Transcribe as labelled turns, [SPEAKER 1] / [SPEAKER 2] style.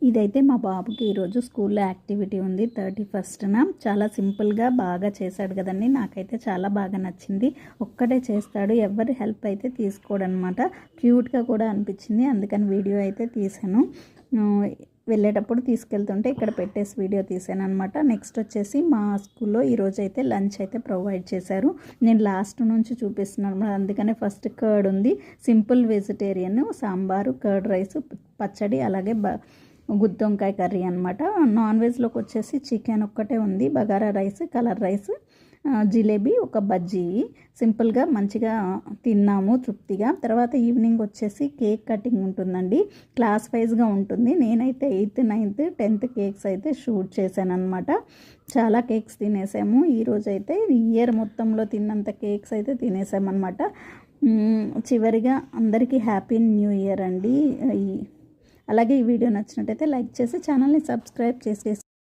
[SPEAKER 1] ఇదైతే మా బాబుకి ఈరోజు స్కూల్లో యాక్టివిటీ ఉంది 31న. చాలా సింపుల్గా బాగా చేశాడు కదండి. నాకైతే చాలా బాగా నచ్చింది. ఒక్కటే చేస్తాడు, ఎవరి హెల్ప్ అయితే తీసుకోడనమాట. క్యూట్గా కూడా అనిపించింది, అందుకని వీడియో అయితే తీసాను. వెళ్ళేటప్పుడు తీసుకెళ్తుంటే ఇక్కడ పెట్టేసి వీడియో తీసాను అనమాట. నెక్స్ట్ వచ్చేసి మా స్కూల్లో ఈరోజు అయితే లంచ్ అయితే ప్రొవైడ్ చేశారు. నేను లాస్ట్ నుంచి చూపిస్తున్నాను, అందుకనే ఫస్ట్ కర్డ్ ఉంది, simple vegetarian, sambar, curd rice, పచ్చడి, అలాగే గుత్తి వంకాయ కర్రీ అనమాట. నాన్ వెజ్లోకి వచ్చేసి చికెన్ ఒక్కటే ఉంది, bagara rice, colour rice, jalebi, ఒక బజ్జీ. సింపుల్గా మంచిగా తిన్నాము తృప్తిగా. తర్వాత ఈవినింగ్ వచ్చేసి కేక్ కటింగ్ ఉంటుందండి, క్లాస్ వైజ్గా ఉంటుంది. నేనైతే 8th 9th 10th కేక్స్ అయితే షూట్ చేశాను అనమాట. చాలా కేక్స్ తినేసాము ఈరోజు అయితే. ఇయర్ మొత్తంలో తిన్నంత కేక్స్ అయితే తినేసామన్నమాట. చివరిగా అందరికీ హ్యాపీ న్యూ ఇయర్ అండి. అలాగే ఈ వీడియో నచ్చినట్టయితే లైక్ చేసి ఛానల్ని సబ్స్క్రైబ్ చేసి